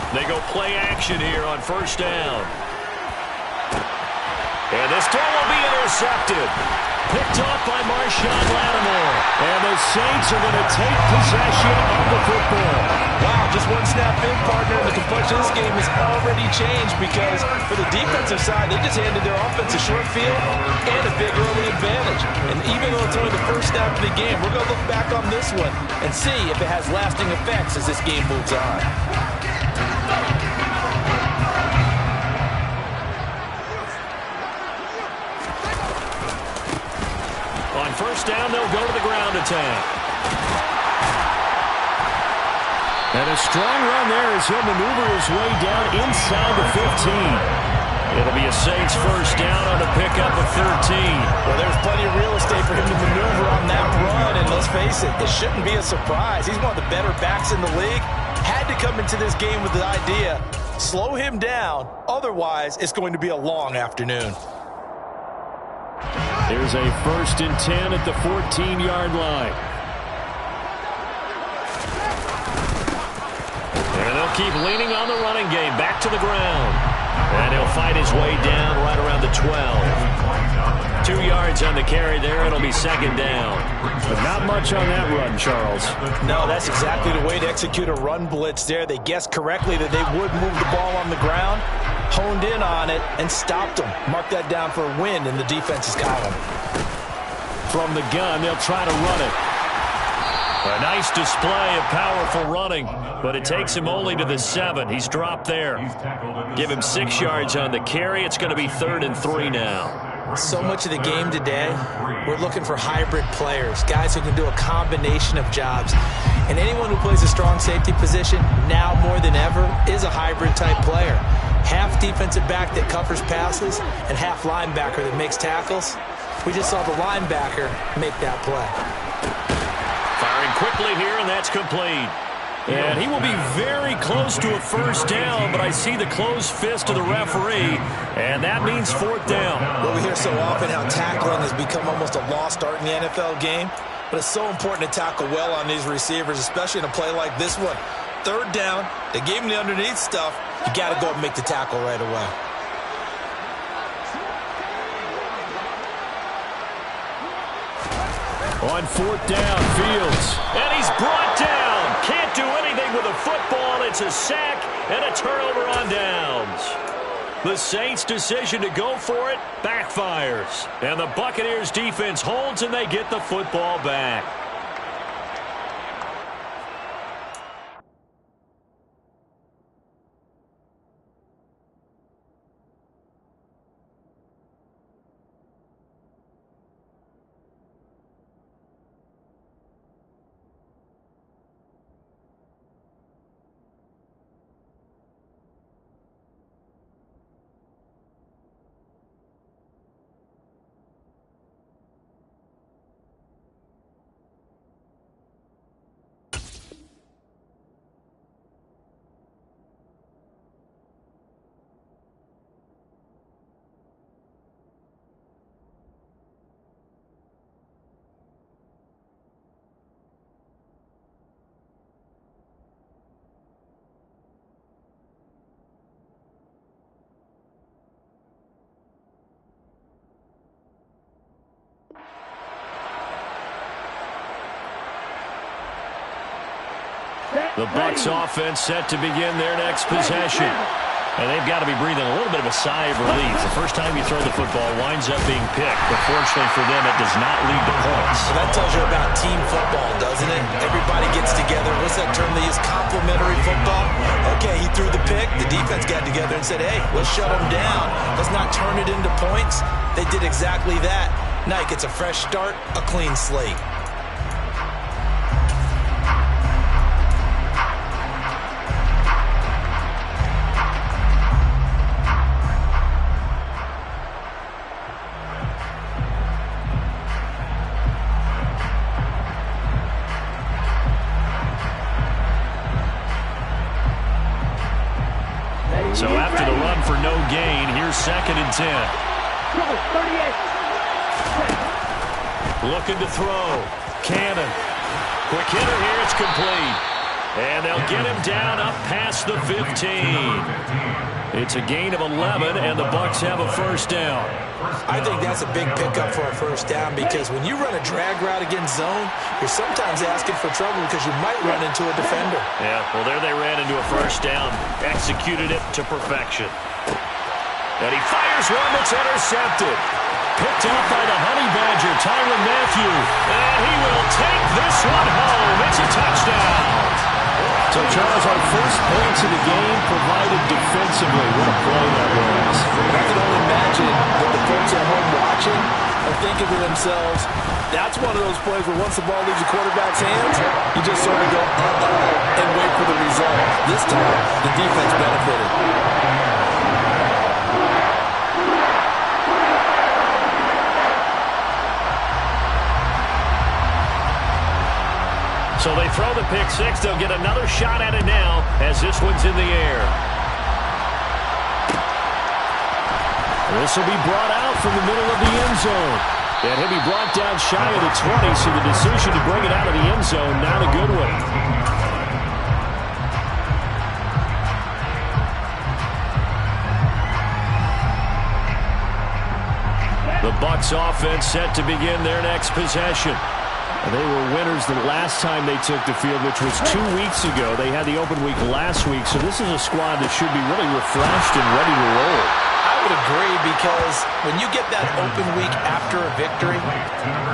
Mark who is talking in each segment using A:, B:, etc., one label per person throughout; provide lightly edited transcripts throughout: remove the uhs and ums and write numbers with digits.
A: They go play action here on first down. And this throw will be intercepted. Picked off by Marshawn Lattimore. And the Saints are going to take possession of the football.
B: Wow, just one snap in, partner, and the complexion of this game has already changed because for the defensive side, they just handed their offense a short field and a big early advantage. And even though it's only the first snap of the game, we're going to look back on this one and see if it has lasting effects as this game moves on.
A: On first down, they'll go to the ground attack. And a strong run there as he'll maneuver his way down inside the 15. It'll be a Saints first down on a pickup of 13.
B: Well, there's plenty of real estate for him to maneuver on that run, and let's face it, it shouldn't be a surprise. He's one of the better backs in the league. Had to come into this game with the idea, slow him down, otherwise it's going to be a long afternoon.
A: There's a 1st and 10 at the 14-yard line. And they'll keep leaning on the running game. Back to the ground. And he'll fight his way down right around the 12. 2 yards on the carry there. It'll be 2nd down. But not much on that run, Charles.
B: No, that's exactly the way to execute a run blitz there. They guessed correctly that they would move the ball on the ground, honed in on it, and stopped them. Mark that down for a win in the defense's column.
A: From the gun, they'll try to run it. A nice display of powerful running, but it takes him only to the 7. He's dropped there. Give him 6 yards on the carry. It's going to be 3rd and 3 now.
B: So much of the game today, we're looking for hybrid players, guys who can do a combination of jobs. And anyone who plays a strong safety position, now more than ever, is a hybrid-type player. Half defensive back that covers passes and half linebacker that makes tackles. We just saw the linebacker make that play.
A: Firing quickly here, and that's complete. And he will be very close to a first down, but I see the closed fist of the referee, and that means 4th down.
B: Well, we hear so often how tackling has become almost a lost art in the NFL game, but it's so important to tackle well on these receivers, especially in a play like this one. 3rd down, they gave him the underneath stuff. You got to go and make the tackle right away.
A: On 4th down, Fields. And he's brought down. Can't do anything with a football. It's a sack and a turnover on downs. The Saints' decision to go for it backfires. And the Buccaneers' defense holds, and they get the football back. The Bucs offense set to begin their next possession. And they've got to be breathing a little bit of a sigh of relief. The first time you throw the football winds up being picked, but fortunately for them, it does not lead to points.
B: So that tells you about team football, doesn't it? Everybody gets together. What's that term they use? Complementary football? Okay, he threw the pick. The defense got together and said, hey, let's shut him down. Let's not turn it into points. They did exactly that. Now he gets a fresh start, a clean slate.
A: So after the run for no gain, here's 2nd and 10. Looking to throw. Cannon. Quick hitter here. It's complete. And they'll get him down up past the 15. It's a gain of 11, and the Bucs have a first down.
B: I think that's a big pickup for a first down because when you run a drag route against zone, you're sometimes asking for trouble because you might run into a defender.
A: Yeah, well, there they ran into a first down, executed it to perfection. And he fires one that's intercepted. Picked up by the Honey Badger, Tyrann Mathieu. And he will take this one home. It's a touchdown.
C: So, Charles, our first points of the game provided defensively. What a play that was.
B: I can only imagine what the folks at home watching are thinking to themselves, that's one of those plays where once the ball leaves the quarterback's hands, you just sort of go, uh-oh, and wait for the result. This time, the defense benefited.
A: So they throw the pick six. They'll get another shot at it now as this one's in the air. This will be brought out from the middle of the end zone. And he'll be brought down shy of the 20, so the decision to bring it out of the end zone, not a good one. The Bucs offense set to begin their next possession. They were winners the last time they took the field, which was 2 weeks ago. They had the open week last week, so this is a squad that should be really refreshed and ready to roll.
B: I would agree because when you get that open week after a victory,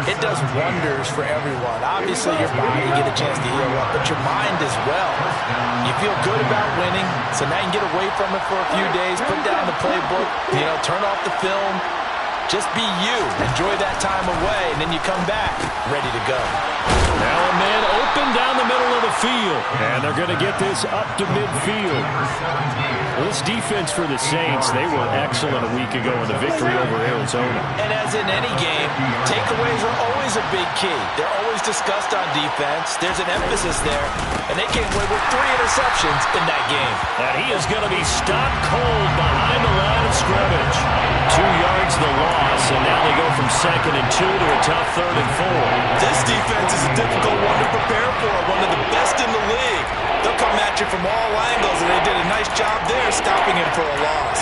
B: it does wonders for everyone. Obviously, your body, you get a chance to heal up, but your mind as well. You feel good about winning, so now you can get away from it for a few days, put down the playbook, turn off the film. Just be you. Enjoy that time away, and then you come back ready to go.
A: Now a man open down the middle of the field, and they're going to get this up to midfield. Well, this defense for the Saints, they were excellent a week ago in the victory over Arizona.
B: And as in any game, takeaways are always a big key. They're always discussed on defense. There's an emphasis there, and they came away with 3 interceptions in that game.
A: And he is going to be stopped cold behind the line of scrimmage. 2 yards the loss, and now they go from 2nd and 2 to a tough 3rd and 4.
B: This defense is a difficult one to prepare for, one of the best in the league. They'll come at you from all angles, and they did a nice job there stopping him for a loss.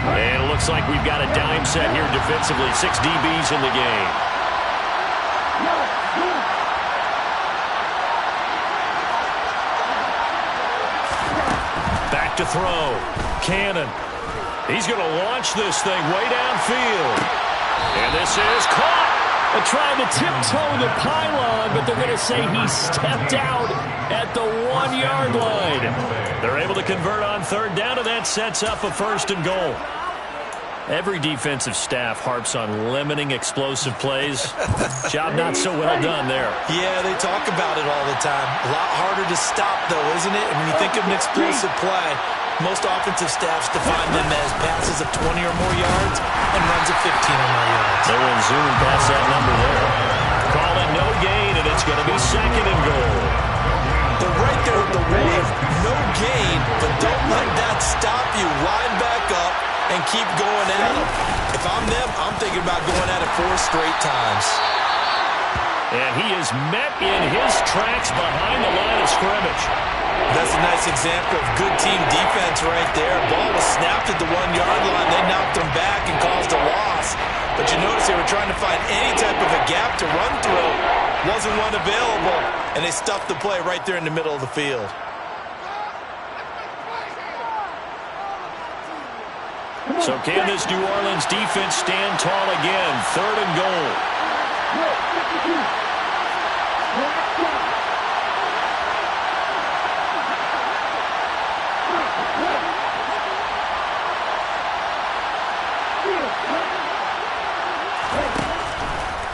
A: And it looks like we've got a dime set here defensively. 6 DBs in the game. Back to throw. Cannon. He's going to launch this thing way downfield. And this is caught.
C: They're trying to tiptoe the pylon, but they're going to say he stepped out at the 1-yard line.
A: They're able to convert on 3rd down, and that sets up a 1st and goal. Every defensive staff harps on limiting explosive plays. Job not so well done there.
B: Yeah, they talk about it all the time. A lot harder to stop, though, isn't it? And when you think of an explosive play, most offensive staffs define them as passes of 20 or more yards and runs of 15 or more yards.
A: They will zoom past that number there. Call it no gain, and it's going to be 2nd and goal.
B: They're right there with the one. No gain, but don't let that stop you. Line back up and keep going at them. If I'm them, I'm thinking about going at it 4 straight times.
A: And he is met in his tracks behind the line of scrimmage.
B: That's a nice example of good team defense right there. Ball was snapped at the 1-yard line. They knocked him back and caused a loss. But you notice they were trying to find any type of a gap to run through. Wasn't one available, and they stuffed the play right there in the middle of the field.
A: So can this New Orleans defense stand tall again? 3rd and goal.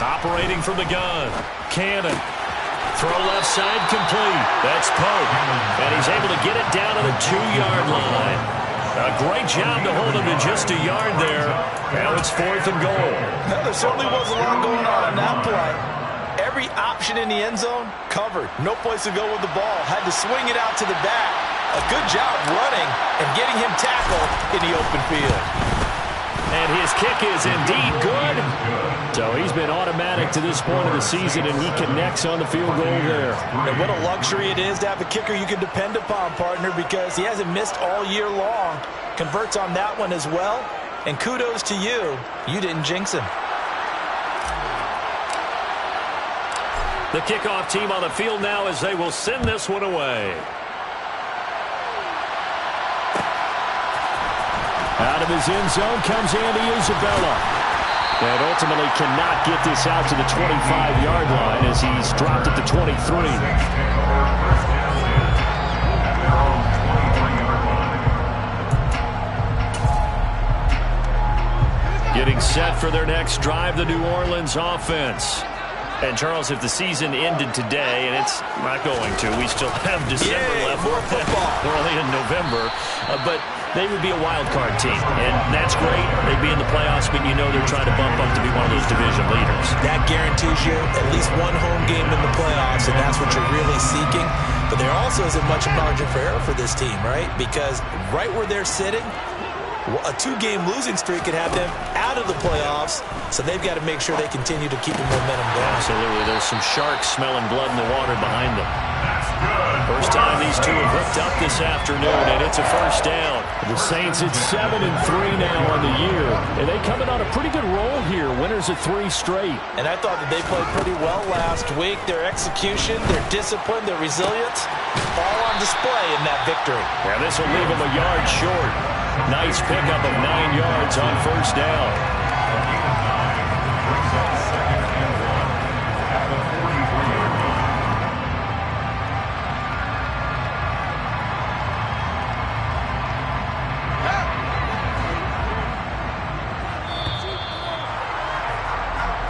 A: Operating from the gun. Cannon. Throw left side complete. That's Pope. And he's able to get it down to the 2-yard line. A great job to hold him to just a yard there. Now it's 4th and goal.
B: There certainly was a lot going on in that play. Every option in the end zone covered. No place to go with the ball. Had to swing it out to the back. A good job running and getting him tackled in the open field.
A: And his kick is indeed good. So he's been automatic to this point of the season, and he connects on the field goal there.
B: And what a luxury it is to have a kicker you can depend upon, partner, because he hasn't missed all year long. Converts on that one as well. And kudos to you. You didn't jinx him.
A: The kickoff team on the field now as they will send this one away. Out of his end zone comes Andy Isabella. And ultimately cannot get this out to the 25-yard line as he's dropped at the 23. Getting set for their next drive, the New Orleans offense. And, Charles, if the season ended today, and it's not going to, we still have December left.
B: More football.
A: We're only in November. But they would be a wild card team, and that's great. They'd be in the playoffs, but you know they're trying to bump up to be one of those division leaders.
B: That guarantees you at least one home game in the playoffs, and that's what you're really seeking. But there also isn't much margin for error for this team, right? Because right where they're sitting, a two-game losing streak could have them out of the playoffs, so they've got to make sure they continue to keep the momentum going.
A: Absolutely. There's some sharks smelling blood in the water behind them. First time these two have hooked up this afternoon, and it's a first down.
C: The Saints at 7-3 now on the year, and they come in on a pretty good roll here. Winners of 3 straight.
B: And I thought that they played pretty well last week. Their execution, their discipline, their resilience, all on display in that victory.
A: Yeah, this will leave them a yard short. Nice pickup of 9 yards on first down.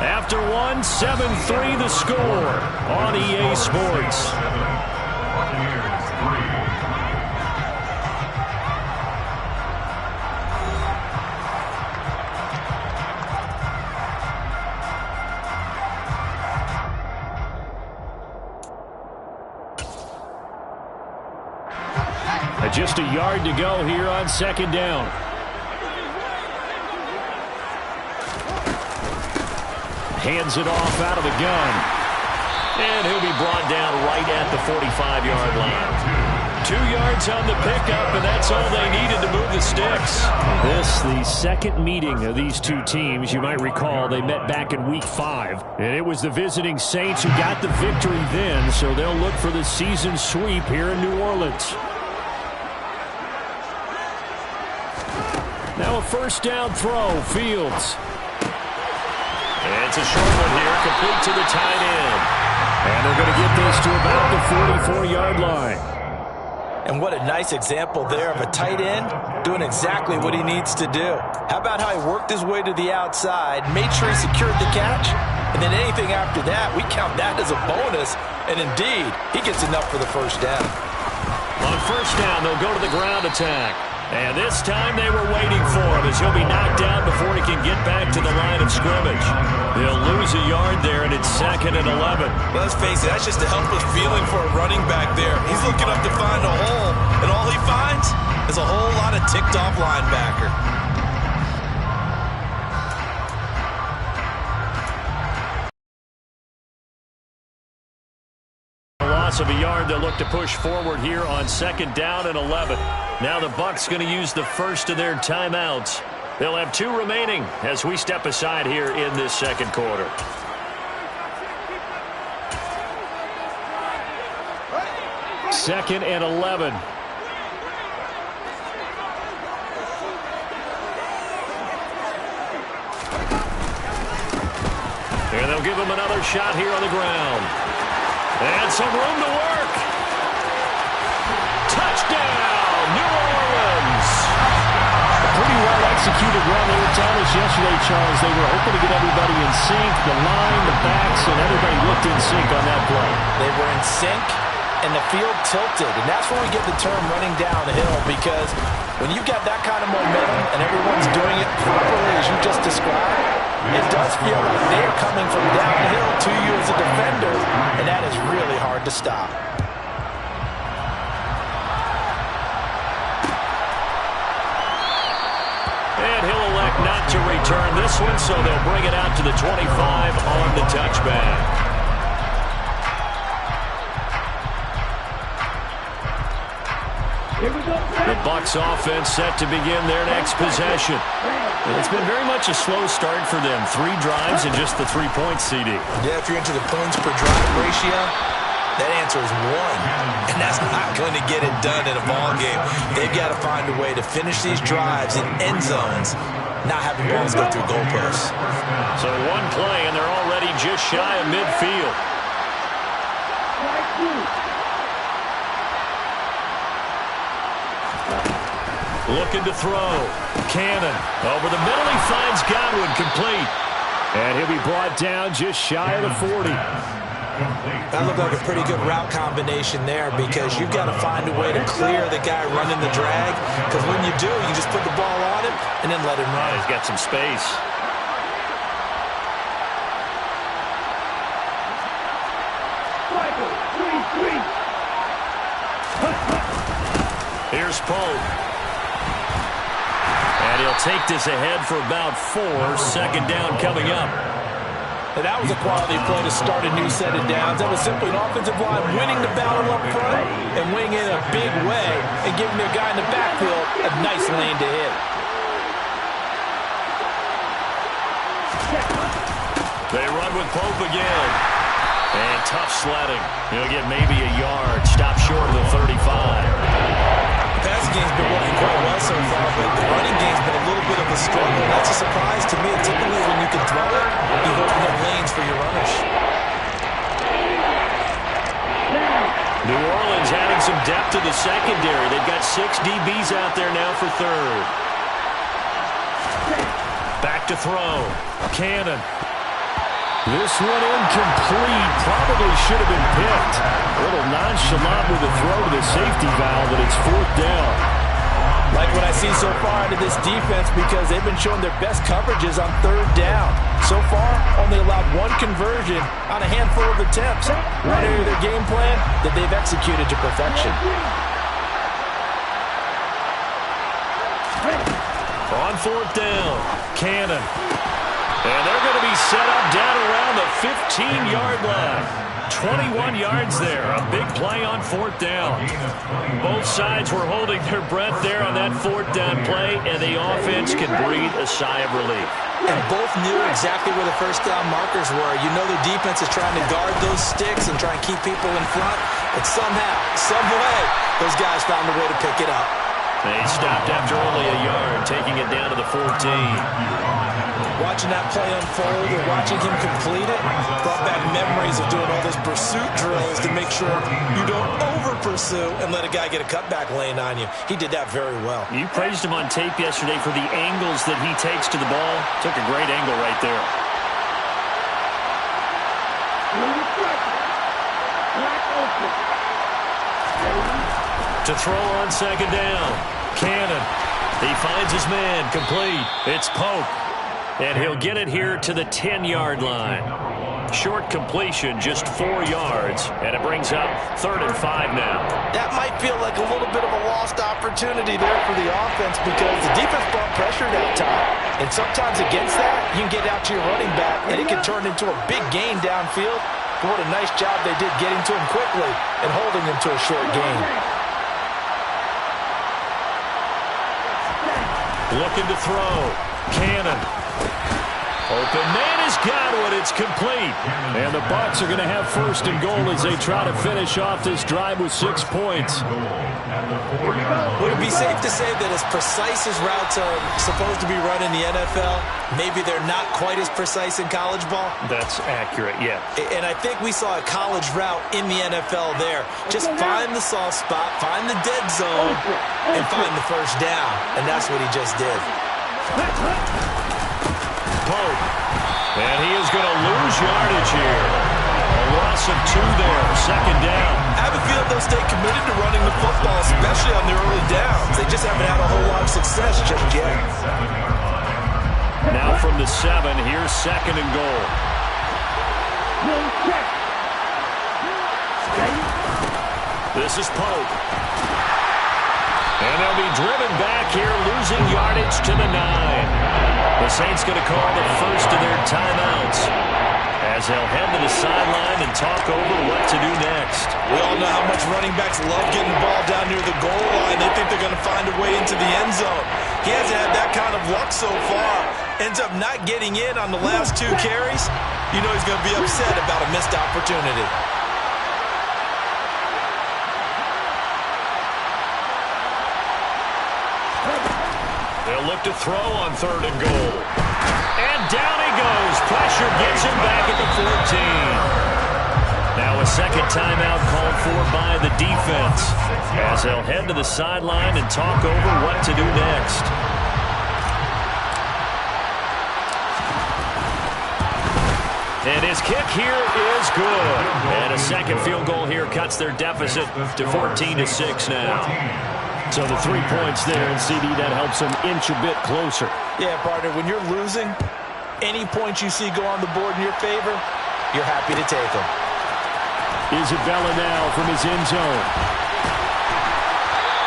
A: After 7-3 the score on EA Sports. Just a yard to go here on second down. Hands it off out of the gun. And he'll be brought down right at the 45-yard line. 2 yards on the pickup, and that's all they needed to move the sticks.
C: This, the second meeting of these two teams. You might recall they met back in Week 5. And it was the visiting Saints who got the victory then, so they'll look for the season sweep here in New Orleans. Now a first down throw, Fields.
A: And it's a short one here, complete to the tight end. And they're going to get this to about the 44-yard line.
B: And what a nice example there of a tight end doing exactly what he needs to do. How about how he worked his way to the outside, made sure he secured the catch, and then anything after that, we count that as a bonus. And indeed, he gets enough for the first down.
A: On first down, they'll go to the ground attack. And this time they were waiting for him as he'll be knocked down before he can get back to the line of scrimmage. They'll lose a yard there, and it's 2nd and 11.
B: Let's face it, that's just a helpless feeling for a running back there. He's looking up to find a hole, and all he finds is a whole lot of ticked-off linebacker.
A: Of a yard, they'll look to push forward here on 2nd down and 11. Now the Bucs going to use the first of their timeouts. They'll have 2 remaining as we step aside here in this second quarter. Second and 11. And they'll give him another shot here on the ground. And some room to work. Touchdown, New Orleans.
C: A pretty well-executed run. They were telling us yesterday, Charles, they were hoping to get everybody in sync. The line, the backs, and everybody looked in sync on that play.
B: They were in sync, and the field tilted. And that's where we get the term running downhill, because when you've got that kind of momentum and everyone's doing it properly as you just described, it does feel like they are coming from downhill to you as a defender, and that is really hard to stop.
A: And he'll elect not to return this one, so they'll bring it out to the 25 on the touchback. The Bucs offense set to begin their next possession. And it's been very much a slow start for them. 3 drives and just the 3 points, CD.
B: Yeah, if you're into the points per drive ratio, that answer is 1. And that's not going to get it done in a ball game. They've got to find a way to finish these drives in end zones, not having balls go through goalposts.
A: So 1 play, and they're already just shy of midfield. Looking to throw. Cannon. Over the middle, he finds Godwin, complete.
C: And he'll be brought down just shy of the 40.
B: That looked like a pretty good route combination there, because you've got to find a way to clear the guy running the drag, because when you do, you just put the ball on him and then let him run.
A: He's got some space. Here's Pope. And he'll take this ahead for about 4. Second down coming up.
B: And that was a quality play to start a new set of downs. That was simply an offensive line winning the battle up front and winning it in a big way and giving their guy in the backfield a nice lane to hit.
A: They run with Pope again. And tough sledding. He'll get maybe a yard. Stop short of the 35.
B: The passing game's been working quite well so far, but the running game's been a little bit of a struggle. That's a surprise to me. Typically, when you can throw it, you open up lanes for your runners.
A: New Orleans adding some depth to the secondary. They've got 6 DBs out there now for third. Back to throw. Cannon.
C: This one incomplete. Probably should have been picked. A little nonchalant with the throw to the safety valve, but it's 4th down.
B: Like what I see so far out of this defense, because they've been showing their best coverages on 3rd down. So far, only allowed 1 conversion on a handful of attempts. One area of their game plan that they've executed to perfection.
A: On 4th down, Cannon. And they're going to be set up down around the 15-yard line. 21 yards there. A big play on 4th down. Both sides were holding their breath there on that 4th down play, and the offense can breathe a sigh of relief.
B: And both knew exactly where the 1st down markers were. You know the defense is trying to guard those sticks and try and keep people in front. But somehow, some way, those guys found a way to pick it up.
A: They stopped after only a yard, taking it down to the 14.
B: Watching that play unfold or watching him complete it brought back memories of doing all those pursuit drills to make sure you don't over-pursue and let a guy get a cutback lane on you. He did that very well.
A: You praised him on tape yesterday for the angles that he takes to the ball. Took a great angle right there. To throw on 2nd down. Cannon. He finds his man. Complete. It's Pope. And he'll get it here to the 10-yard line. Short completion, just 4 yards. And it brings up 3rd and 5 now.
B: That might feel like a little bit of a lost opportunity there for the offense, because the defense brought pressure that time. And sometimes against that, you can get out to your running back, and it can turn into a big gain downfield. But what a nice job they did getting to him quickly and holding him to a short gain.
A: Looking to throw. Cannon. Open man is Godwin. It's complete.
C: And the Bucs are going to have 1st and goal as they try to finish off this drive with 6 points.
B: Would it be safe to say that as precise as routes are supposed to be run in the NFL, maybe they're not quite as precise in college ball?
A: That's accurate, yeah.
B: And I think we saw a college route in the NFL there. Just find the soft spot, find the dead zone, and find the 1st down. And that's what he just did.
A: Pope. And he is going to lose yardage here. A loss of 2 there. 2nd down.
B: I have a feeling they'll stay committed to running the football, especially on their early downs. They just haven't had a whole lot of success just yet.
A: Now from the 7, here's 2nd and goal. This is Pope. And they'll be driven back here, losing yardage to the 9. The Saints going to call the first of their timeouts as they'll head to the sideline and talk over what to do next.
B: We all know how much running backs love getting the ball down near the goal line. They think they're going to find a way into the end zone. He hasn't had that kind of luck so far. Ends up not getting in on the last 2 carries. You know he's going to be upset about a missed opportunity.
A: They'll look to throw on 3rd and goal. And down he goes. Pressure gets him back at the 14. Now a second timeout called for by the defense as they'll head to the sideline and talk over what to do next. And his kick here is good. And a second field goal here cuts their deficit to 14-6 now. So the 3 points there, and CD, that helps them inch a bit closer.
B: Yeah, partner, when you're losing, any points you see go on the board in your favor, you're happy to take them.
C: Isabella now from his end zone.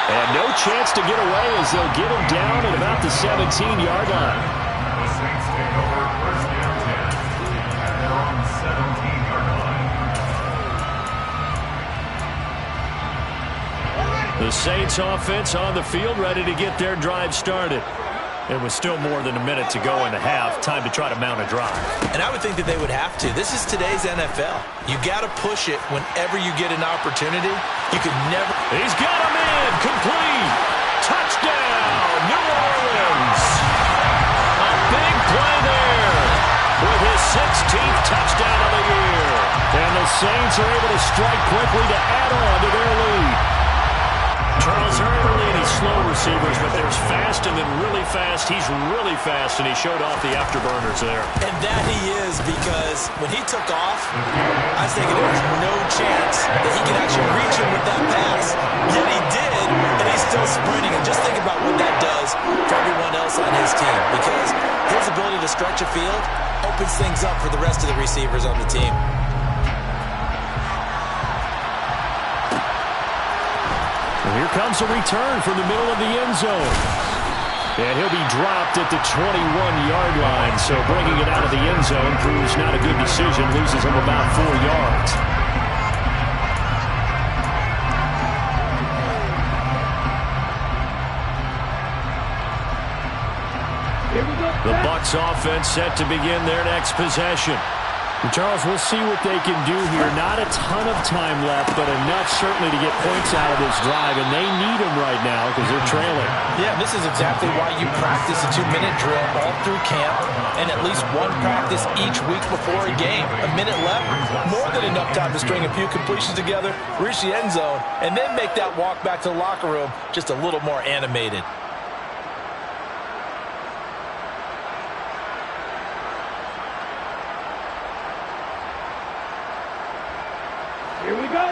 C: And no chance to get away as they'll get him down at about the 17-yard line.
D: The Saints take over first and 10 at their own 17-yard line.
A: The Saints offense on the field, ready to get their drive started. It was still more than a minute to go in the half. Time to try to mount a drive.
B: And I would think that they would have to. This is today's NFL. You got to push it whenever you get an opportunity. You could never.
A: He's got him in. Complete. Touchdown, New Orleans. A big play there with his 16th touchdown of the year.
C: And the Saints are able to strike quickly to add on to their lead.
A: Charles, there aren't really any slow receivers, but there's fast and then really fast. He's really fast, and he showed off the afterburners there.
B: And that he is, because when he took off, I was thinking there was no chance that he could actually reach him with that pass. Yet he did, and he's still sprinting. And just think about what that does for everyone else on his team, because his ability to stretch a field opens things up for the rest of the receivers on the team.
C: Here comes a return from the middle of the end zone. And he'll be dropped at the 21-yard line. So bringing it out of the end zone proves not a good decision. Loses him about 4 yards. The Bucs offense set to begin their next possession. And Charles, we'll see what they can do here. Not a ton of time left, but enough certainly to get points out of this drive, and they need them right now because they're trailing.
B: Yeah, this is exactly why you practice a 2-minute drill all through camp and at least one practice each week before a game. A minute left, more than enough time to string a few completions together, reach the end zone, and then make that walk back to the locker room just a little more animated.
E: Here we go.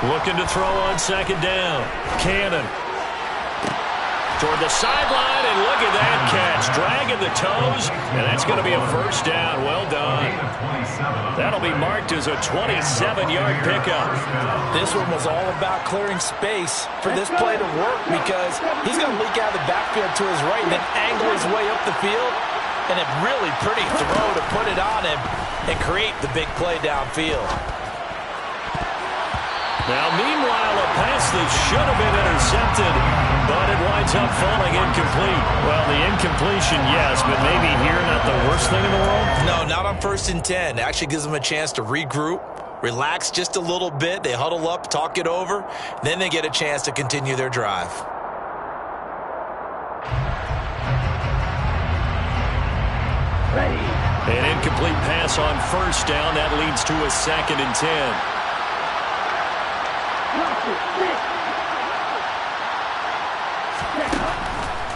A: Looking to throw on second down. Cannon. Toward the sideline, and look at that catch. Dragging the toes, and that's going to be a first down. Well done. That'll be marked as a 27-yard pickup.
B: This one was all about clearing space for this play to work, because he's going to leak out of the backfield to his right and then angle his way up the field. And a really pretty throw to put it on him and create the big play downfield.
A: Now, meanwhile, a pass that should have been intercepted, but it winds up falling incomplete.
C: Well, the incompletion, yes, but maybe here not the worst thing in the world?
B: No, not on 1st and 10. It actually gives them a chance to regroup, relax just a little bit. They huddle up, talk it over, then they get a chance to continue their drive.
A: An incomplete pass on first down. That leads to a 2nd and 10.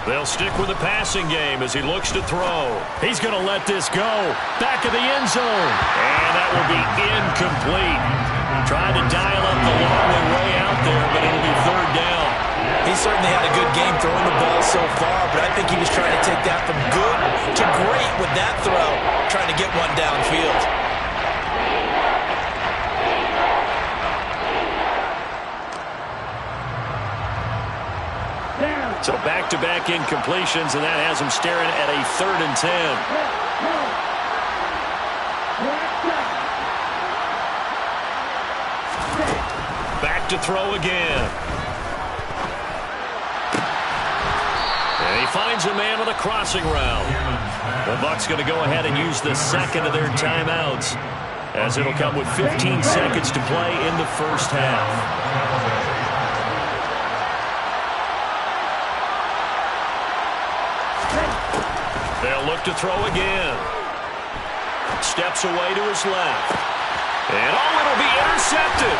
A: They'll stick with the passing game as he looks to throw. He's going to let this go. Back of the end zone. And that will be incomplete. Trying to dial up the long way out there, but it'll be 3rd down.
B: He certainly had a good game throwing the ball so far, but I think he was trying to take that from good to great with that throw, trying to get one downfield.
A: So back-to-back incompletions, and that has him staring at a 3rd and 10. Back to throw again. And he finds a man on the crossing route. The Bucs going to go ahead and use the second of their timeouts, as it'll come with 15 seconds to play in the first half. They'll look to throw again. Steps away to his left. And it'll be intercepted.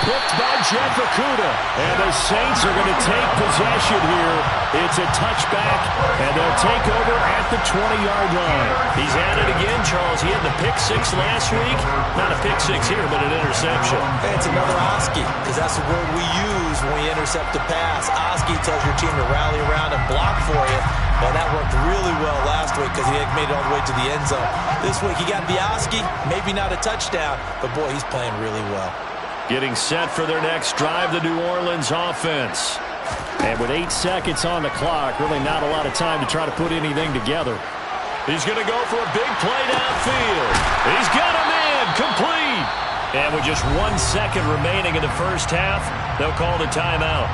C: Picked by Jeff Okudah. And the Saints are going to take possession here. It's a touchback, and they'll take over at the 20-yard line.
A: He's at it again, Charles. He had the pick 6 last week. Not a pick 6 here, but an interception.
B: It's another Oski, because that's the word we use when we intercept a pass. Oski tells your team to rally around and block for you. Well, that worked really well last week because he had made it all the way to the end zone. This week he got the Oski, maybe not a touchdown, but boy, he's playing really well.
A: Getting set for their next drive, the New Orleans offense.
C: And with 8 seconds on the clock, really not a lot of time to try to put anything together.
A: He's going to go for a big play downfield. He's got a man complete. And with just 1 second remaining in the first half, they'll call the timeout.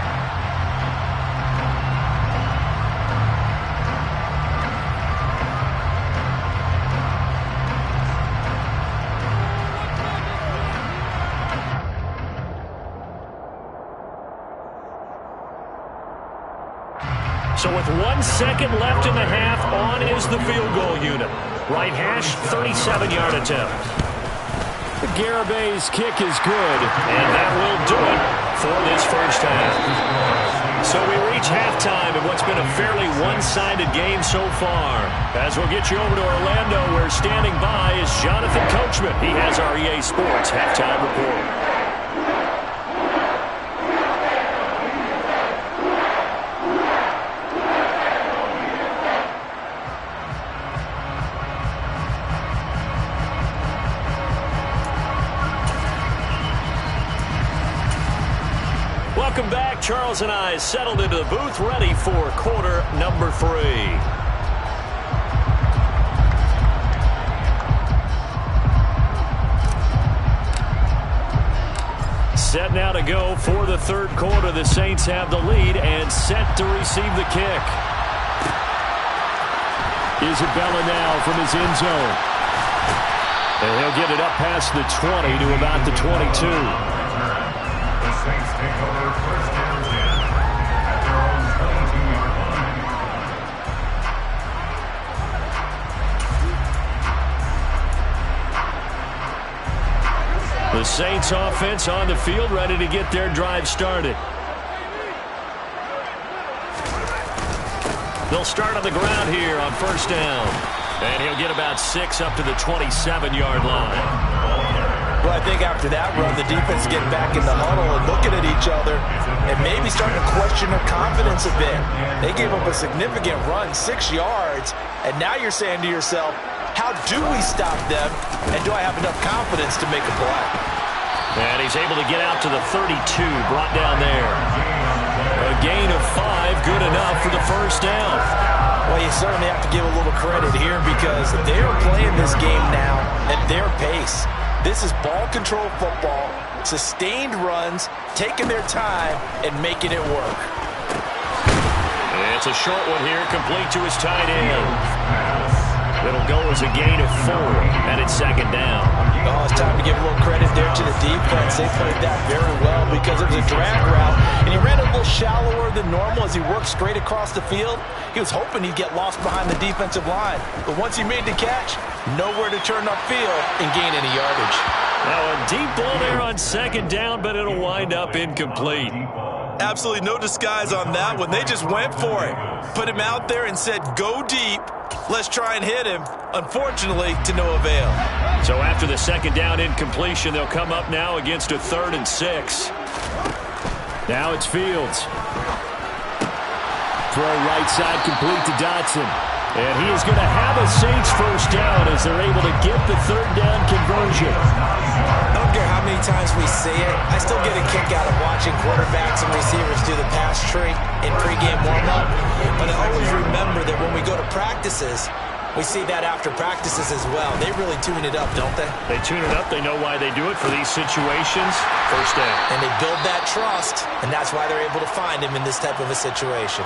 A: So with 1 second left in the half, on is the field goal unit. Right hash, 37-yard attempt.
C: The Garabay's kick is good.
A: And that will do it for this first half. So we reach halftime in what's been a fairly one-sided game so far. As we'll get you over to Orlando, where standing by is Jonathan Coachman. He has our EA Sports halftime report. Welcome back. Charles and I settled into the booth, ready for quarter number 3. Set now to go for the third quarter. The Saints have the lead and set to receive the kick.
C: Isabella now from his end zone.
A: And he'll get it up past the 20 to about the 22.
D: The Saints take over first down 10 at their own 22-yard line.
A: The Saints offense on the field, ready to get their drive started. They'll start on the ground here on first down. And he'll get about 6 up to the 27-yard line.
B: Well, I think after that run, the defense get back in the huddle and looking at each other and maybe starting to question their confidence a bit. They gave up a significant run, 6 yards, and now you're saying to yourself, how do we stop them, and do I have enough confidence to make a play?
A: And he's able to get out to the 32, brought down there. A gain of 5, good enough for the first down.
B: Well, you certainly have to give a little credit here because they're playing this game now at their pace. This is ball control football, sustained runs, taking their time, and making it work.
A: It's a short one here, complete to his tight end. It'll go as a gain of 4, and it's second down.
B: Oh, it's time to give a little credit there to the defense. They played that very well because it was a drag route, and he ran a little shallower than normal as he worked straight across the field. He was hoping he'd get lost behind the defensive line, but once he made the catch, nowhere to turn upfield and gain any yardage.
A: Now a deep ball there on second down, but it'll wind up incomplete.
B: Absolutely no disguise on that one. They just went for it. Put him out there and said, go deep. Let's try and hit him. Unfortunately, to no avail.
A: So after the second down incompletion, they'll come up now against a 3rd and 6.
C: Now it's Fields. Throw right side complete to Dotson. And he is going to have a Saints first down as they're able to get the third down conversion.
B: I don't care how many times we see it. I still get a kick out of watching quarterbacks and receivers do the pass tree in pregame warm-up. But I always remember that when we go to practices, we see that after practices as well. They really tune it up, don't they?
C: They tune it up. They know why they do it for these situations. First down.
B: And they build that trust, and that's why they're able to find him in this type of a situation.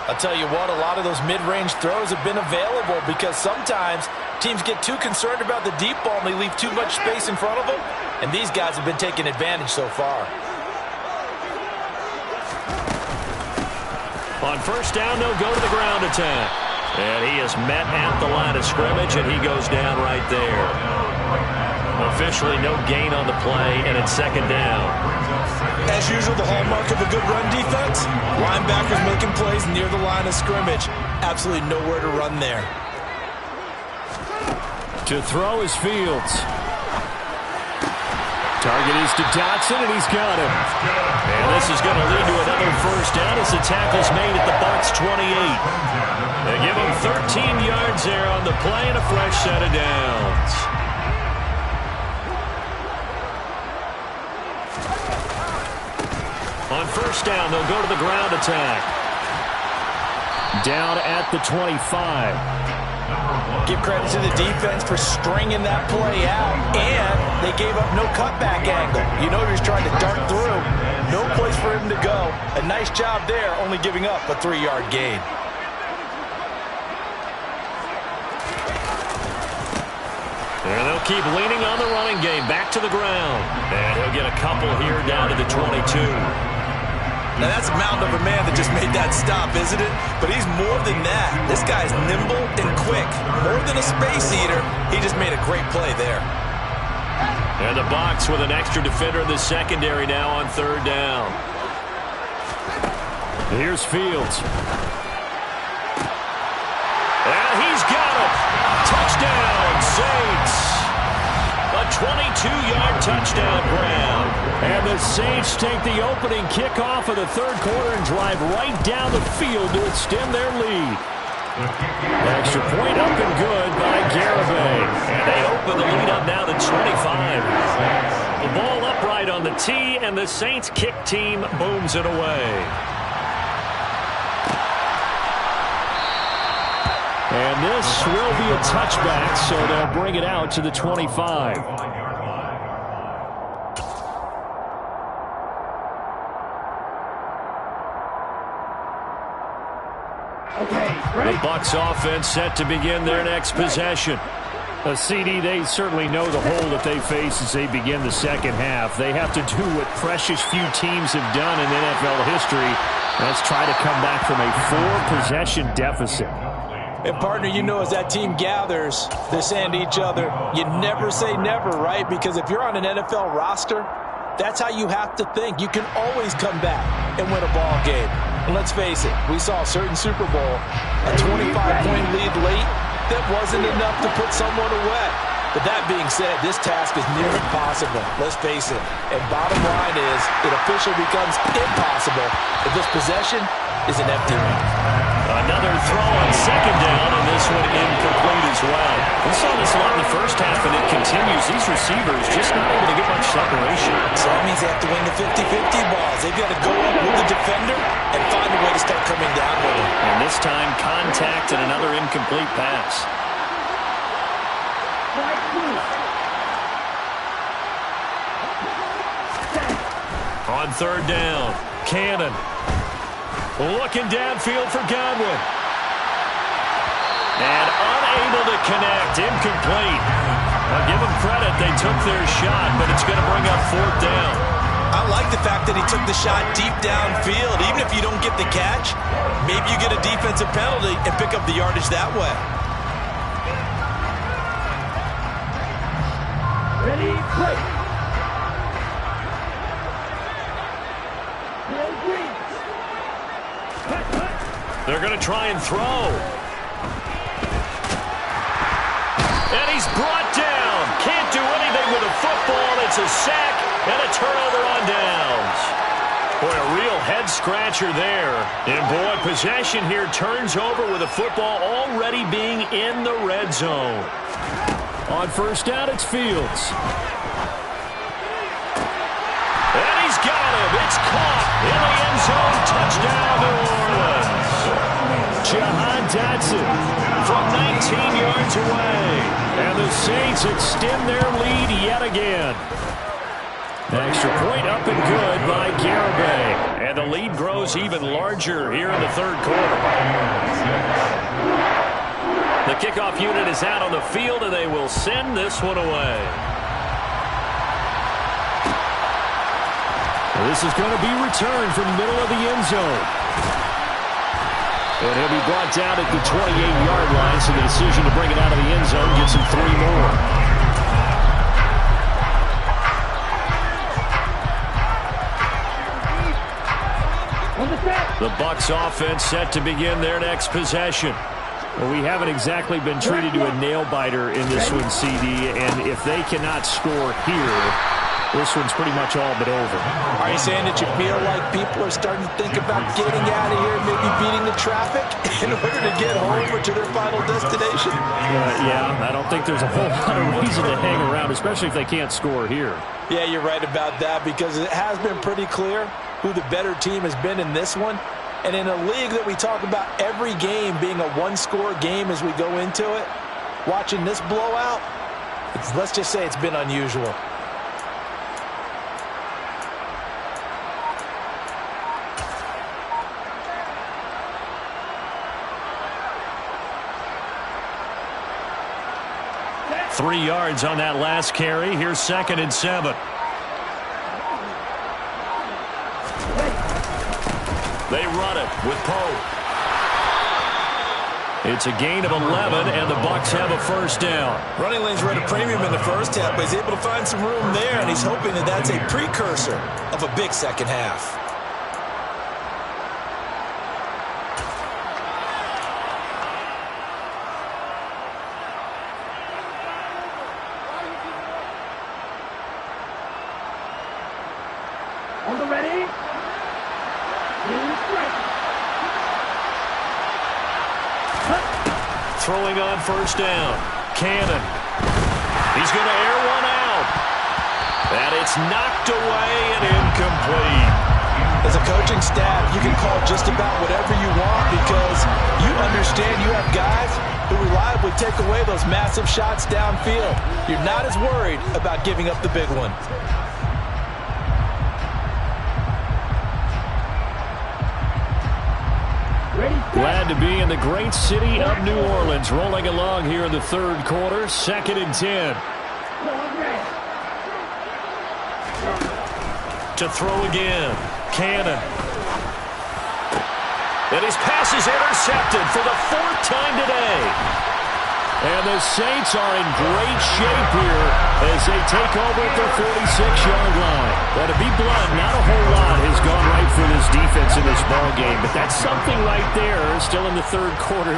B: I'll tell you what, a lot of those mid-range throws have been available because sometimes teams get too concerned about the deep ball and they leave too much space in front of them, and these guys have been taking advantage so far.
A: On first down, they'll go to the ground attack. And he is met at the line of scrimmage, and he goes down right there. Officially no gain on the play, and it's second down.
B: As usual, the hallmark of a good run defense, linebackers making plays near the line of scrimmage. Absolutely nowhere to run there.
C: To throw is Fields. Target is to Dotson, and he's got him.
A: And this is going to lead to another first down as the tackle's made at the Bucs 28. They give him 13 yards there on the play and a fresh set of downs. On first down, they'll go to the ground attack.
C: Down at the 25.
B: Give credit to the defense for stringing that play out, and they gave up no cutback angle. You know he was trying to dart through. No place for him to go. A nice job there, only giving up a 3-yard gain.
A: And they'll keep leaning on the running game. Back to the ground. And he'll get a couple here down to the 22.
B: Now, that's a mountain of a man that just made that stop, isn't it? But he's more than that. This guy's nimble and quick. More than a space eater, he just made a great play there.
A: And the Bucs with an extra defender in the secondary now on third down.
C: Here's Fields.
A: And he's got him. Touchdown, Saints. A 22-yard touchdown grab.
C: And the Saints take the opening kickoff of the third quarter and drive right down the field to extend their lead. Extra point up and good by Garibay.
A: And they open the lead up now to 25. The ball upright on the tee, and the Saints kick team booms it away.
C: And this will be a touchback, so they'll bring it out to the 25.
A: The Bucs offense set to begin their next possession.
C: A CD, they certainly know the hole that they face as they begin the second half. They have to do what precious few teams have done in NFL history. Let's try to come back from a 4-possession deficit.
B: And, partner, you know as that team gathers, they're saying to each other, you never say never, right? Because if you're on an NFL roster, that's how you have to think. You can always come back and win a ball game. And let's face it, we saw a certain Super Bowl, a 25-point lead late, that wasn't enough to put someone away. But that being said, this task is near impossible. Let's face it. And bottom line is, it officially becomes impossible if this possession is an empty one.
A: Another throw on second down, and this one incomplete as well. We saw this a lot in the first half, and it continues. These receivers just not able to get much separation.
B: So that means they have to win the 50-50 balls. They've got to go up with the defender and find a way to start coming down with him.
A: And this time, contact and another incomplete pass. On third down, Cannon. Looking downfield for Godwin. And unable to connect. Incomplete. I'll give them credit. They took their shot, but it's going to bring up fourth down.
B: I like the fact that he took the shot deep downfield. Even if you don't get the catch, maybe you get a defensive penalty and pick up the yardage that way.
E: Ready, play.
A: They're going to try and throw. And he's brought down. Can't do anything with a football. It's a sack and a turnover on downs. Boy, a real head-scratcher there. And, boy, possession here turns over with the football already being in the red zone.
C: On first down, it's Fields.
A: And he's got him. It's caught in the end zone. Touchdown, New Orleans.
C: Jahan Dotson
A: From 19 yards away.
C: And the Saints extend their lead yet again. Extra point up and good by Garibay.
A: And the lead grows even larger here in the third quarter. The kickoff unit is out on the field, and they will send this one away.
C: This is going to be returned from the middle of the end zone. And he'll be brought down at the 28-yard line, so the decision to bring it out of the end zone gets him 3 more. The Bucs offense set to begin their next possession. Well, we haven't exactly been treated to a nail-biter in this one, CD, and if they cannot score here, this one's pretty much all but over.
B: Are you saying that you feel like people are starting to think about getting out of here, maybe beating the traffic in order to get home or to their final destination?
C: Yeah, I don't think there's a whole lot of reason to hang around, especially if they can't score here.
B: Yeah, you're right about that, because it has been pretty clear who the better team has been in this one. And in a league that we talk about every game being a one-score game as we go into it, watching this blowout, let's just say it's been unusual.
A: Three yards on that last carry. Here's 2nd and 7. They run it with Poe. It's a gain of 11, and the Bucs have a first down.
B: Running lanes were at a premium in the first half, but he's able to find some room there, and he's hoping that that's a precursor of a big second half.
E: On the ready.
A: Throwing on first down. Cannon. He's going to air one out. And it's knocked away and incomplete.
B: As a coaching staff, you can call just about whatever you want because you understand you have guys who reliably take away those massive shots downfield. You're not as worried about giving up the big one.
C: Glad to be in the great city of New Orleans, rolling along here in the third quarter. 2nd and 10.
A: To throw again. Cannon. And his pass is intercepted for the 4th time today.
C: And the Saints are in great shape here as they take over at their 46-yard line. But to be blunt, not a whole lot has gone right for this defense in this ball game. But that's something right there, still in the third quarter.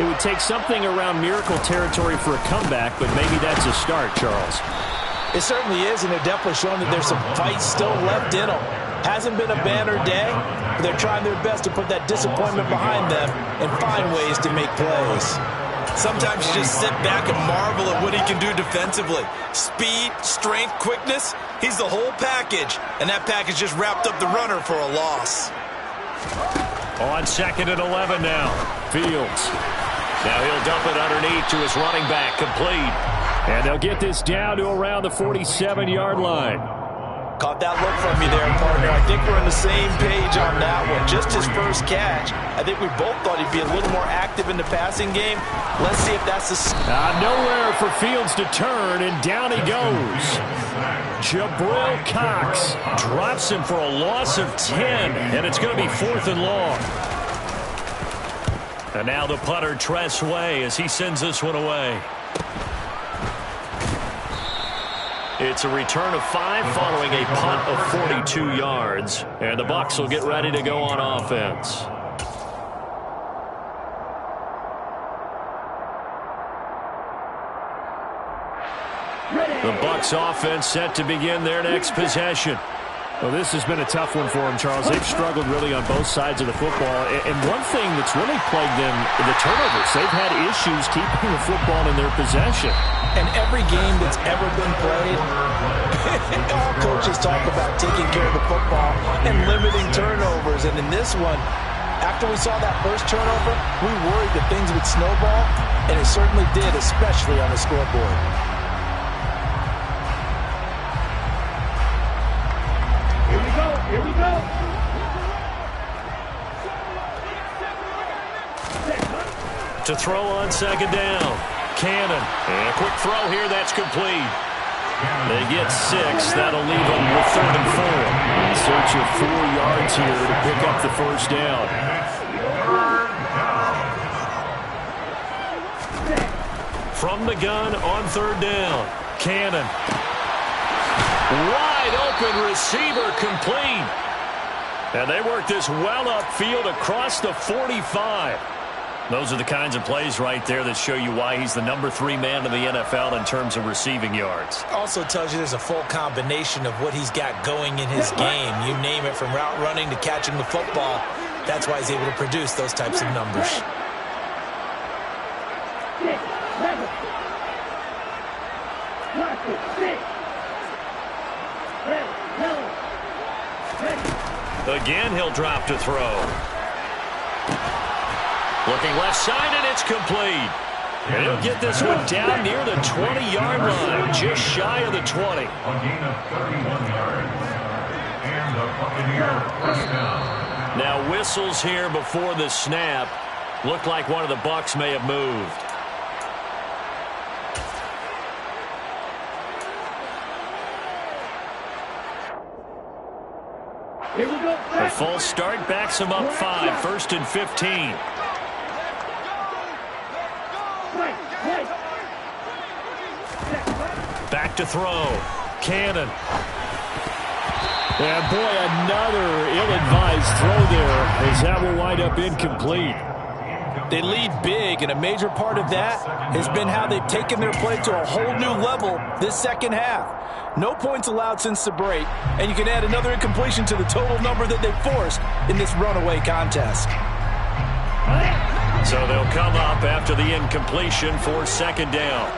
C: It would take something around miracle territory for a comeback, but maybe that's a start, Charles.
B: It certainly is, and they're definitely showing that there's some fight still left in them. Hasn't been a banner day, but they're trying their best to put that disappointment behind them and find ways to make plays.
F: Sometimes you just sit back and marvel at what he can do defensively. Speed, strength, quickness, he's the whole package. And that package just wrapped up the runner for a loss.
A: On 2nd and 11 now. Fields. Now he'll dump it underneath to his running back, complete.
C: And they'll get this down to around the 47-yard line.
B: Caught that look from you there, partner. I think we're on the same page on that one. Just his first catch. I think we both thought he'd be a little more active in the passing game. Let's see if that's the...
C: Nowhere for Fields to turn, and down he goes. Jabril Cox
A: Drops him for a loss of 10, and it's going to be 4th and long. And now the punter, Tress Way, as he sends this one away. It's a return of 5 following a punt of 42 yards. And the Bucs will get ready to go on offense. The Bucs offense set to begin their next possession.
C: Well, this has been a tough one for them, Charles. They've struggled really on both sides of the football. And one thing that's really plagued them, the turnovers. They've had issues keeping the football in their possession.
B: And every game that's ever been played, all coaches talk about taking care of the football and limiting turnovers. And in this one, after we saw that first turnover, we worried that things would snowball, and it certainly did, especially on the scoreboard.
E: Here we go.
A: To throw on second down. Cannon. And a quick throw here. That's complete. They get 6. That'll leave them with 3rd and 4. In search of 4 yards here to pick up the first down. From the gun on 3rd down. Cannon. Wide open receiver complete. And they work this well upfield across the 45. Those are the kinds of plays right there that show you why he's the number 3 man in the NFL in terms of receiving yards.
B: Also tells you there's a full combination of what he's got going in his game. You name it, from route running to catching the football. That's why he's able to produce those types of numbers.
A: Again, he'll drop to throw. Looking left side, and it's complete. And he'll get this one down near the 20-yard line, just shy of the 20.
D: A gain of 31 yards. And the Buccaneer first down.
A: Now whistles here before the snap. Looked like one of the Bucs may have moved.
E: Here we go.
A: The false start backs him up 5, 1st and 15. Back to throw. Cannon.
C: And boy, another ill-advised throw there, as that will wind up incomplete.
B: They lead big, and a major part of that has been how they've taken their play to a whole new level this second half. No points allowed since the break, and you can add another incompletion to the total number that they forced in this runaway contest.
A: So they'll come up after the incompletion for 2nd down.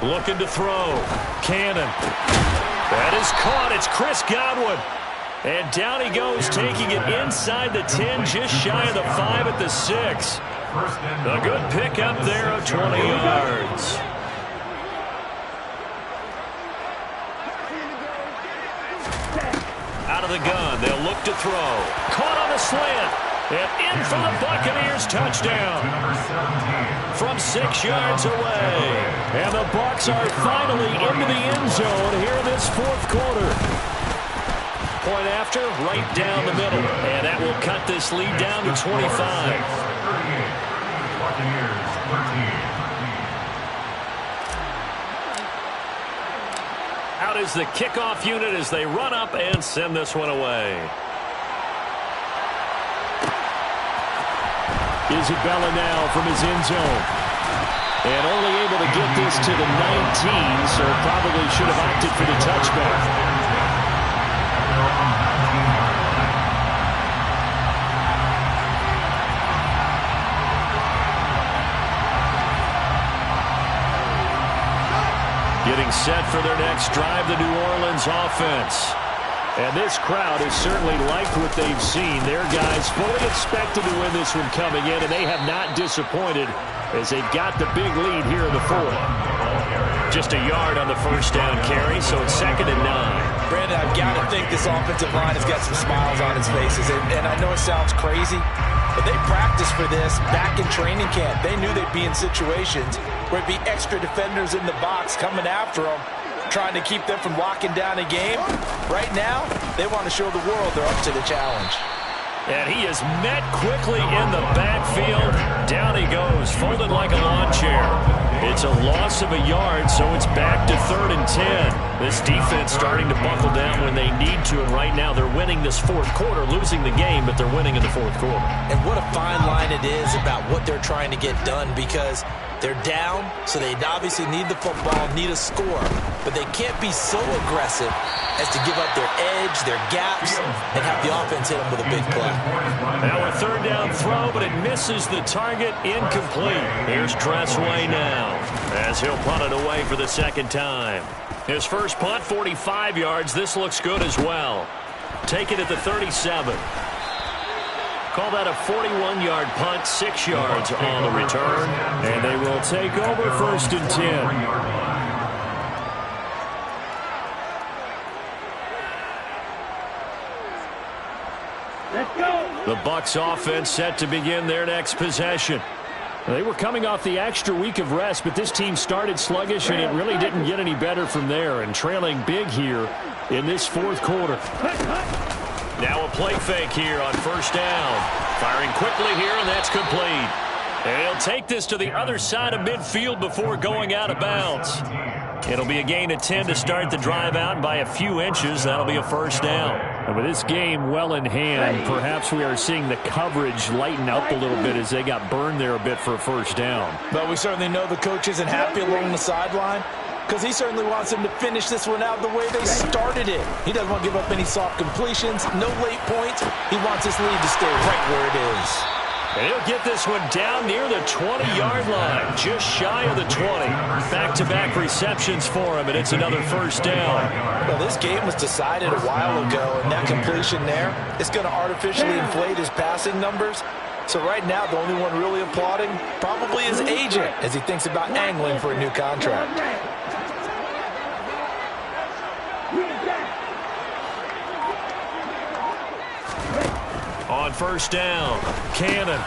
A: Looking to throw. Cannon. That is caught. It's Chris Godwin. And down he goes, taking it inside the 10, just shy of the 5 at the 6. A good pickup there of 20 yards. Out of the gun, they'll look to throw. Caught on the slant. And in for the Buccaneers, touchdown. From 6 yards away.
C: And the Bucs are finally into the end zone here in this 4th quarter.
A: Point after, right down the middle. And that will cut this lead down to 25.
D: Buccaneers 13.
A: Out is the kickoff unit as they run up and send this one away.
C: Isabella now from his end zone. And only able to get this to the 19, so probably should have opted for the touchback.
A: Getting set for their next drive, the New Orleans offense. And this crowd has certainly liked what they've seen. Their guys fully expected to win this one coming in, and they have not disappointed as they've got the big lead here in the 4th. Just a yard on the first down carry, so it's 2nd and 9.
B: Brandon, I've got to think this offensive line has got some smiles on its faces. And I know it sounds crazy, but they practiced for this back in training camp. They knew they'd be in situations where it'd be extra defenders in the box coming after them, trying to keep them from locking down a game. Right now, they want to show the world they're up to the challenge.
A: And he is met quickly in the backfield. Down he goes, folded like a lawn chair. It's a loss
C: 6 of a yard, so it's back to 3rd and 10. This defense starting to buckle down when they need to, and right now they're winning this fourth quarter, losing the game, but they're winning in the fourth quarter.
B: And what a fine line it is about what they're trying to get done, because they're down, so they obviously need the football, need a score, but they can't be so aggressive as to give up their edge, their gaps, and have the offense hit them with a big play.
C: Now a 3rd down throw, but it misses the target, incomplete. Here's Dressway now, as he'll punt it away for the 2nd time. His first punt, 45 yards. This looks good as well. Take it at the 37. Call that a 41-yard punt, 6 yards on the return. And they will take over 1st and 10.
E: Let's go.
C: The Bucs offense set to begin their next possession. They were coming off the extra week of rest, but this team started sluggish, and it really didn't get any better from there, and trailing big here in this fourth quarter. Now a play fake here on 1st down. Firing quickly here, and that's complete. And he'll take this to the other side of midfield before going out of bounds. It'll be a gain of 10 to start the drive out, and by a few inches, that'll be a 1st down. And with this game well in hand, perhaps we are seeing the coverage lighten up a little bit as they got burned there a bit for a 1st down.
B: But we certainly know the coach isn't happy along the sideline, because he certainly wants them to finish this one out the way they started it. He doesn't want to give up any soft completions, no late points. He wants this lead to stay right where it is.
C: And he'll get this one down near the 20-yard line, just shy of the 20. Back-to-back receptions for him, and it's another 1st down.
B: Well, this game was decided a while ago, and that completion there is going to artificially inflate his passing numbers. So right now, the only one really applauding probably his agent as he thinks about angling for a new contract.
C: On 1st down, Cannon.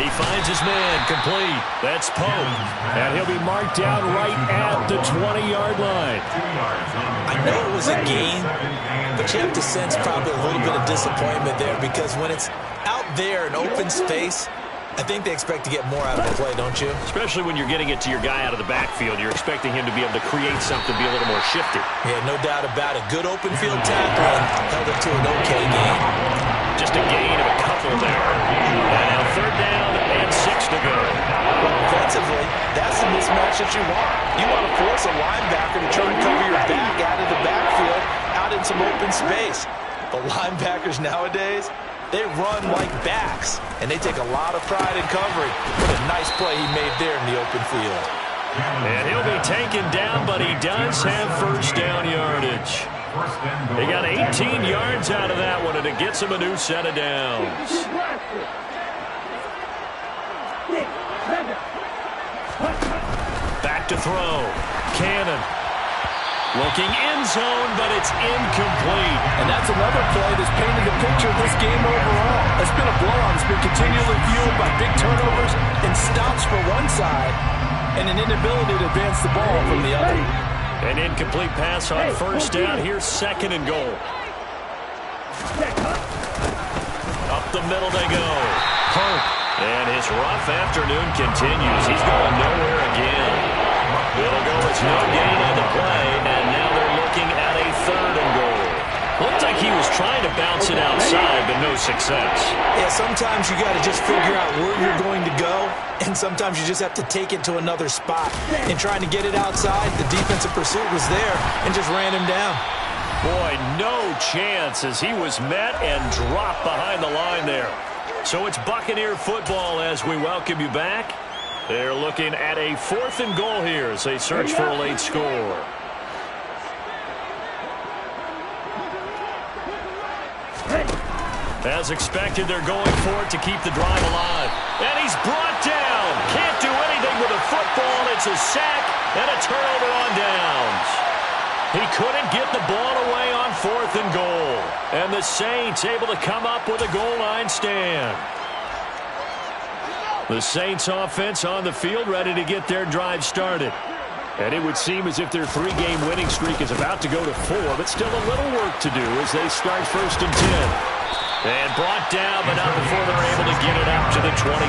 C: He finds his man, complete. That's Pope. And he'll be marked down right at the 20-yard line.
B: I know it was a gain, but you have to sense probably a little bit of disappointment there, because when it's out there in open space, I think they expect to get more out of the play, don't you?
C: Especially when you're getting it to your guy out of the backfield. You're expecting him to be able to create something, be a little more shifty.
B: Yeah, no doubt about it. Good open field tackle and held it to an okay game.
C: Just a gain of a couple there. And now 3rd down and 6 to go.
B: Well, offensively, that's the mismatch that you want. You want to force a linebacker to try and cover your back out of the backfield, out in some open space. But linebackers nowadays, they run like backs, and they take a lot of pride in covering. What a nice play he made there in the open field.
C: And he'll be taken down, but he does have 1st down yardage. He got 18 yards out of that one, and it gets him a new set of downs. Back to throw. Cannon. Looking end zone, but it's incomplete.
B: And that's another play that's painted the picture of this game overall. It's been a blowout. It's been continually fueled by big turnovers and stops for one side and an inability to advance the ball from the other.
C: An incomplete pass on 1st down. Here's 2nd and goal. Up the middle they go. Pope. And his rough afternoon continues. He's going nowhere again. It'll go as no gain on the play, and now they're looking at a 3rd and goal. Looked like he was trying to bounce it outside, but no success.
B: Yeah, sometimes you got to just figure out where you're going to go, and sometimes you just have to take it to another spot. In trying to get it outside, the defensive pursuit was there and just ran him down.
C: Boy, no chance as he was met and dropped behind the line there. So it's Buccaneer football as we welcome you back. They're looking at a 4th and goal here as they search for a late score. As expected, they're going for it to keep the drive alive. And he's brought down. Can't do anything with the football. It's a sack and a turnover on downs. He couldn't get the ball away on 4th and goal. And the Saints able to come up with a goal line stand. The Saints offense on the field ready to get their drive started. And it would seem as if their 3-game winning streak is about to go to 4, but still a little work to do as they start 1st and 10. And brought down, but not before they're able to get it out to the 25.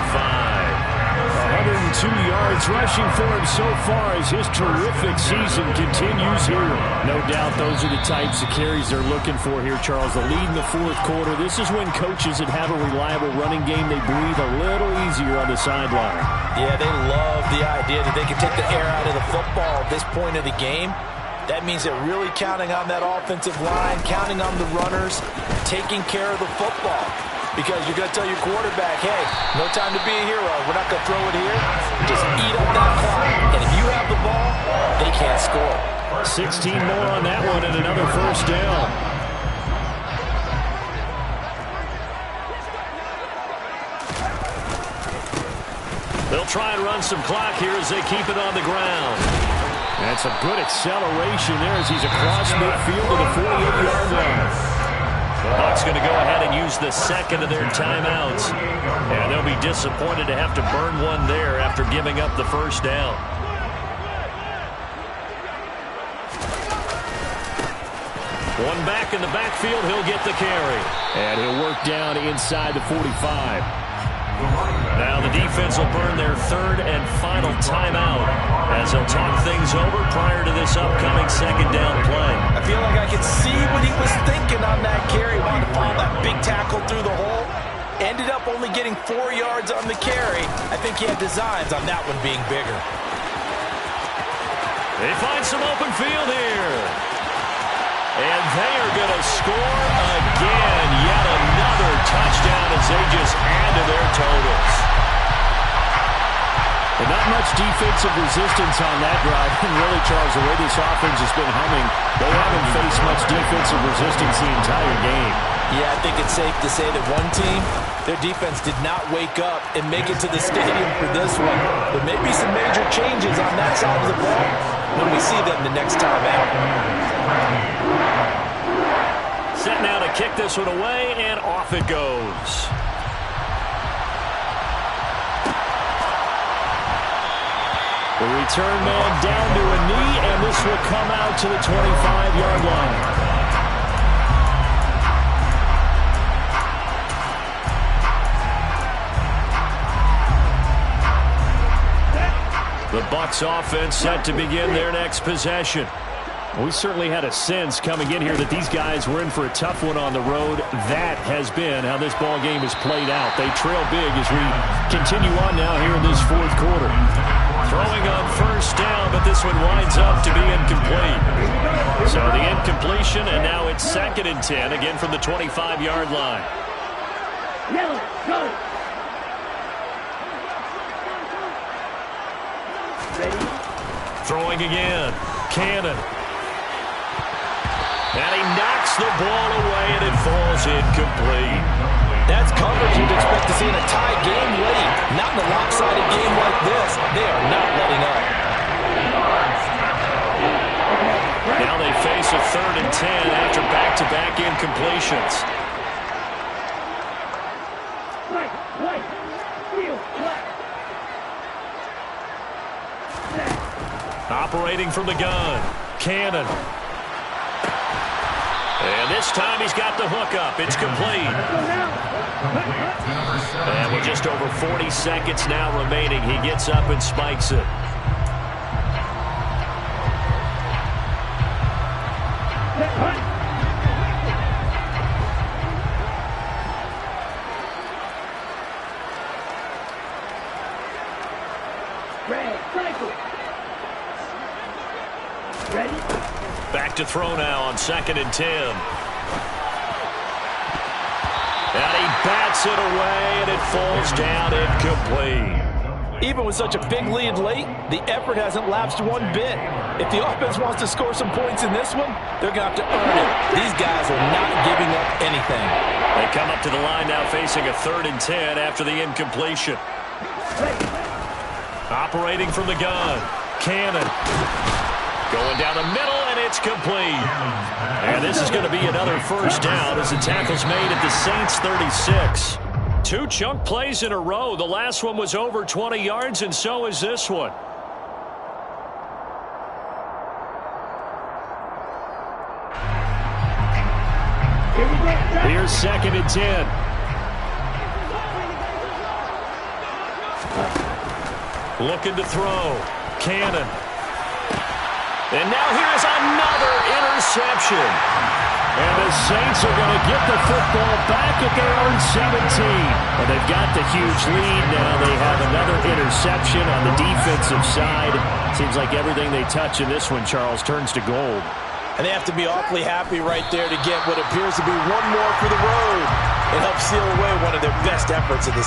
C: 42 yards rushing for him so far as his terrific season continues here. No doubt those are the types of carries they're looking for here, Charles. The lead in the fourth quarter. This is when coaches that have a reliable running game, they breathe a little easier on the sideline.
B: Yeah, they love the idea that they can take the air out of the football at this point of the game. That means they're really counting on that offensive line, counting on the runners, taking care of the football. Because you're going to tell your quarterback, hey, no time to be a hero. We're not going to throw it here. Just eat up that clock. And if you have the ball, they can't score.
C: 16 more on that one and another first down.
A: They'll try and run some clock here as they keep it on the ground.
C: That's a good acceleration there as he's across midfield to the 48-yard line.
A: The Bucs going to go ahead and use the second of their timeouts. And they'll be disappointed to have to burn one there after giving up the first down. One back in the backfield, he'll get the carry.
C: And he'll work down inside the 45.
A: Now the defense will burn their third and final timeout as they'll talk things over prior to this upcoming second down play.
B: I feel like I could see what he was thinking on that carry. Wanted to follow that big tackle through the hole. Ended up only getting 4 yards on the carry. I think he had designs on that one being bigger.
A: They find some open field here. And they are going to score again. Yet another touchdown as they just add to their totals.
C: And not much defensive resistance on that drive. And really, Charles, the way this offense has been humming, they haven't faced much defensive resistance the entire game.
B: Yeah, I think it's safe to say that one team, their defense did not wake up and make it to the stadium for this one. There may be some major changes on that side of the ball when we see them the next time out.
A: Set now to kick this one away, and off it goes.
C: The return man down to a knee, and this will come out to the 25-yard line.
A: The Bucs offense set to begin their next possession.
C: We certainly had a sense coming in here that these guys were in for a tough one on the road. That has been how this ball game has played out. They trail big as we continue on now here in this fourth quarter.
A: Throwing on first down, but this one winds up to be incomplete. So the incompletion, and now it's 2nd and 10, again from the 25-yard line.
E: Yellow, go! Ready?
A: Throwing again. Cannon. And he knocks the ball away, and it falls incomplete.
B: That's coverage you'd expect to see in a tie game late. Not in a lopsided game like this. They are not letting up.
A: Now they face a 3rd and 10 after back-to-back incompletions.
E: Right, field,
A: Operating from the gun. Cannon. And this time he's got the hook up. It's complete. And with just over 40 seconds now remaining, he gets up and spikes it. Back to throw now on 2nd and 10. And he bats it away, and it falls down incomplete.
B: Even with such a big lead late, the effort hasn't lapsed one bit. If the offense wants to score some points in this one, they're going to have to earn it. These guys are not giving up anything.
A: They come up to the line now facing a 3rd and 10 after the incompletion. Operating from the gun. Cannon. Going down the middle, and it's complete. And this is going to be another first down as the tackle's made at the Saints' 36. 2 chunk plays in a row. The last one was over 20 yards, and so is this one.
C: Here's 2nd and 10.
A: Looking to throw. Cannon. And now here's another interception. And the Saints are going to get the football back at their own 17. And they've got the huge lead now. They have another interception on the defensive side. Seems like everything they touch in this one, Charles, turns to gold.
B: And they have to be awfully happy right there to get what appears to be one more for the road. It helps seal away one of their best efforts of the